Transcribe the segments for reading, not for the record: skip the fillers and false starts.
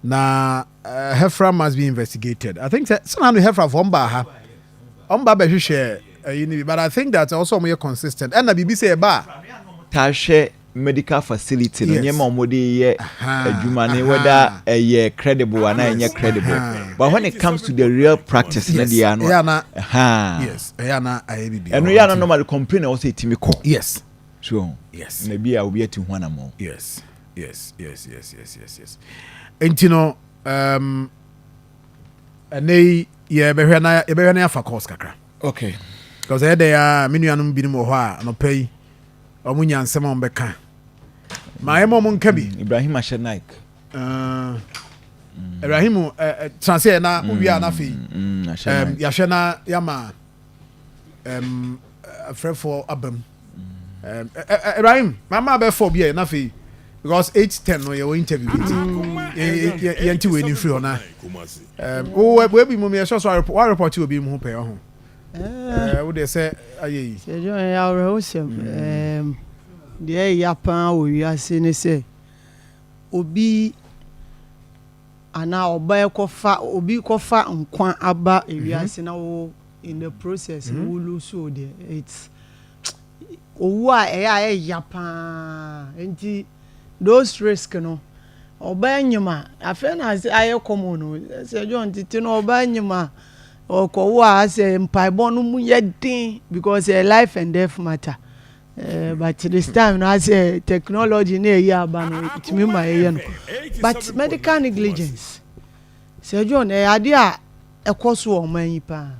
na Hefra must be investigated. I think somehow Hefra from Baha be share but I think that's also more consistent and na bibi say ba ta hwe medical facility no nyema omode ye adwuma ne whether ye credible and na credible but when it comes to the real practice na dia no yes na IBB and ya no normal complain also itimi ko yes so yes na bia obi ati ho na mo yes entino anei ye behwe na afa course kakra okay because they are minuanum binim ho a no pay omunya nsem on beka my mom nka bi Ibrahim Ashenaik Ibrahim translate na uwia na fi ya hwe na yama for abam Ibrahim mama be for bi na fi because 8:10 no your interview yanti we ni free ona we bi mo me so report you obi mu pay ho wo dey say ayi se jo ya ro sem de ya pan wo wi ase ne se obi ana oba kofa nkwan aba wi ase na wo in the process wo lose so there it's owu a ya pan enti those risk no oba nyima afa na aye common no se jo ntiti no oba nyima okowo ase mpaibon no mu yedin because life and death matter but this time no ase technology na eya aba no itimi ma eya no but medical negligence se jo na ade a ekoso o man pa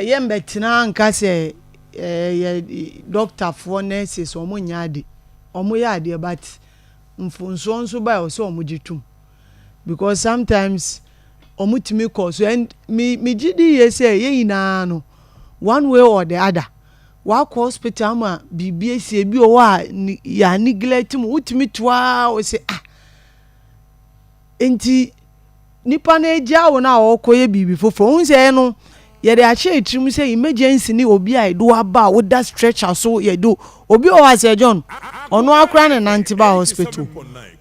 ye mbetina nka se doctor for nurses o mo nyaade o mo ya ade but mfunso nso ba o se o mo gitum because sometimes omutimi cause and me gidi ye say ye ina no one way or the other wa hospital ma bibie sie bi o wa ya neglect mu utimi toa o say enti nipa na eja wo na o koye bibi fofo un say no ye de ache etrim say emergency ni obi a do aba wo da stretcher so ye do obi o wa say John ono akra na nantiba hospital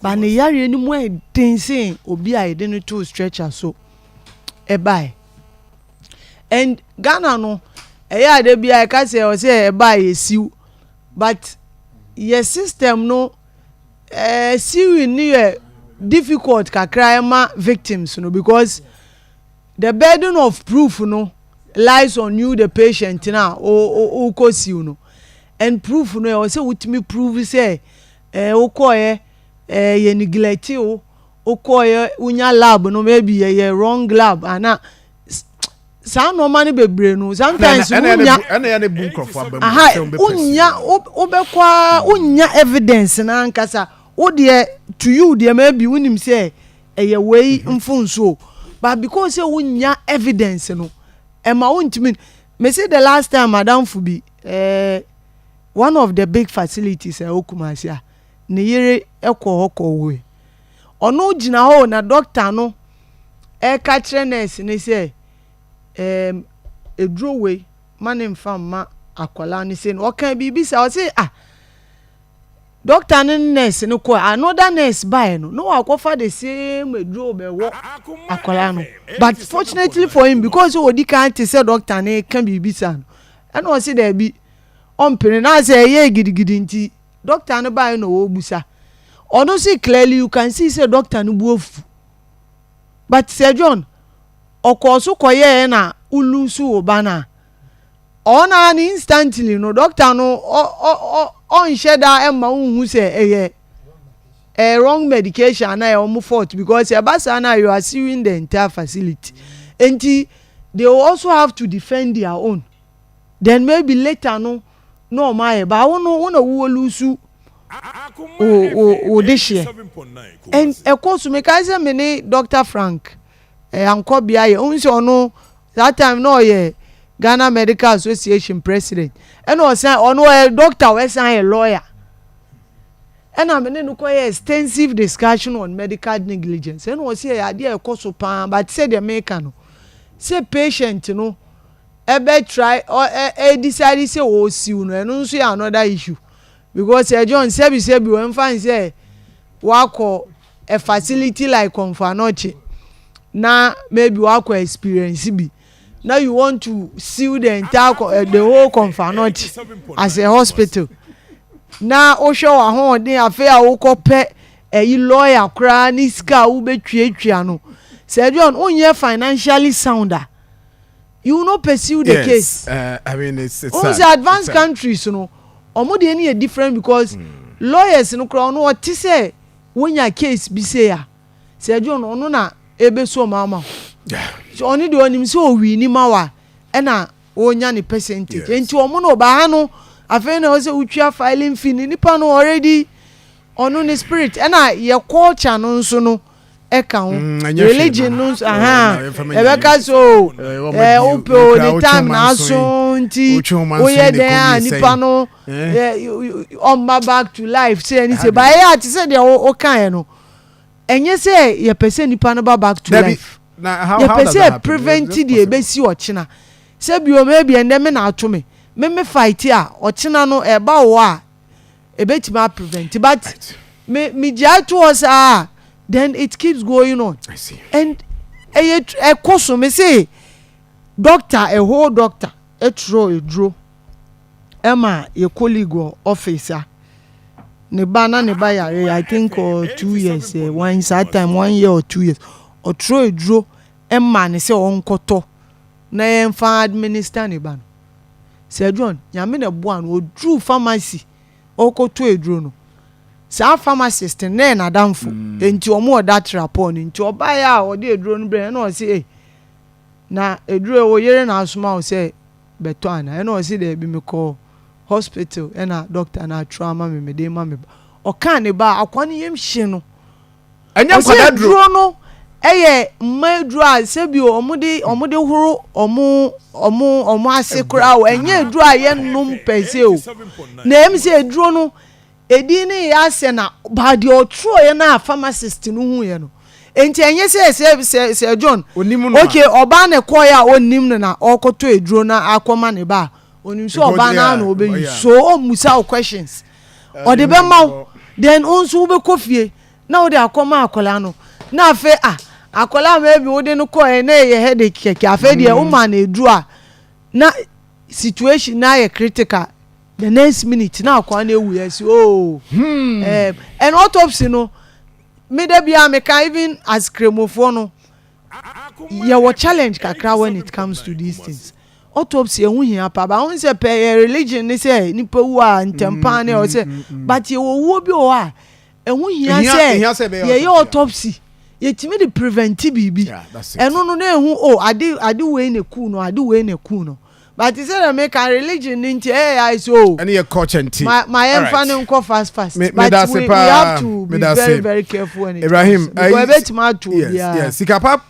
ba ne yare ni mu edin say obi a de no to stretcher so ebai and Ghana no eya de bia ka say o say ebai esiu but your system no siu ni difficult kakra ema victims no because the burden of proof no lies on you the patient na o ko siu no and proof no o say utimi prove say o ko ye neglect o ko ye unya lab no maybe ye wrong lab ana sa no mani bebre no sometimes unya ne bunkrofo abam unya evidence na nkasa o de to you de maybe unim say eye wey mfunso but because say unya evidence no e ma untimi me say the last time madam Fubi one of the big facilities Okumasia ne yere ekọ we ono gina ho na doctor no ka kire nurse ne say edro we mane mfamma akwala ne say no kan bibi say o say doctor ne nurse ne ko another nurse buy no akofa the same edro be wo akwala no but fortunately for him because odi kan te say doctor ne kan bibi say no and o say there be on pere na say ye gidigidi nti doctor ne buy no wo busa ono see clearly you can see say doctor no buofu but Sir John okoso koye na ulusu obana ona ni instantly no doctor no on sheda emma unhu say wrong medication na your fault because ebasa na you are suing the entire facility and they also have to defend their own then maybe later no my ba wona wo lusu o this year and of course me ka say me Dr. Frank ankobia ye unse ono that time no ye Ghana Medical Association president and o say ono a doctor we say a lawyer and am me no koye extensive discussion on medical negligence and o say ya dey ekoso pan but say the make no say patient no ebe try or decide say o siu no eno nso another issue because John sebi when find say wako a facility like Confanoche. Now maybe work experience be. Now you want to seal the entire the whole Confanoche as a hospital. Now Osho a home dey affair wo pet a lawyer cry niska ube no. Say John onye financially sounder. You will not pursue the case. I mean it's also advanced countries you know. Omo dey any different because lawyers no kra no what say when your case be say ya. Say John ono na ebe so mama. Yeah. So only the one him so we ni mawa na onya ni percentage. Enti omo no ba ha no afei na say utwa filing fee ni nipa no already ono ni spirit na ye culture no nso no religion no ebeka so opo the time na so nti oye den nipa no on my back to life say any say by ya ti say dey o kan no enye say ye person nipa no back to life ye person prevent the ebesi ochina say bio maybe ende me na ato me fight a ochina no eba wo a ebetima prevent but me jai to us then it keeps going on. I see. And a course me say doctor a whole doctor a draw Emma your colleague or officer ne bana ne baya I think or 2 years one sad time 1 year or 2 years or throw a draw Emma ne say on koto na emfa administer ne ban say John nyame na boan o drew pharmacy o koto a draw no sa pharmacist na na damfo enti omo that rapport enti obaya o de eduro no bre na o say na eduro wo yere na asoma o say beto ana na o say dey be me call hospital na doctor na trauma me dey ma me o kan ne ba akwani yem hye no anya kwada duro no mma eduro a se bi omo de horo omo ase kura o enye eduro a ye num pese o na em se eduro no edi ni ya se na ba de otro ye na pharmacist no hu ye no enti enye se John okay oba ne ko ya onim no na okoto eduro na akoma ne ba onim so oba na na obe so o musa questions o de be ma then onso be kofie na o de akoma akola no na afe akola maybe o de no ko e na ye headache keke afe de o ma na eduro na situation na ye critical the next minute na akwa na ewu yes and autopsy no me da bia me can even as cremofo no your challenge kakra when it comes to these things autopsy ehun hia pa ba won say per religion ni say nipa wu a ntempa na o say but ye wo bi o a ehun hia say ye autopsy ye timi de prevent bibi eno no na ehun ade we na ku no but he said make a religion into I so any a coach and team my enfane nko fast but we have to be very very careful when it Ibrahim yes sikapa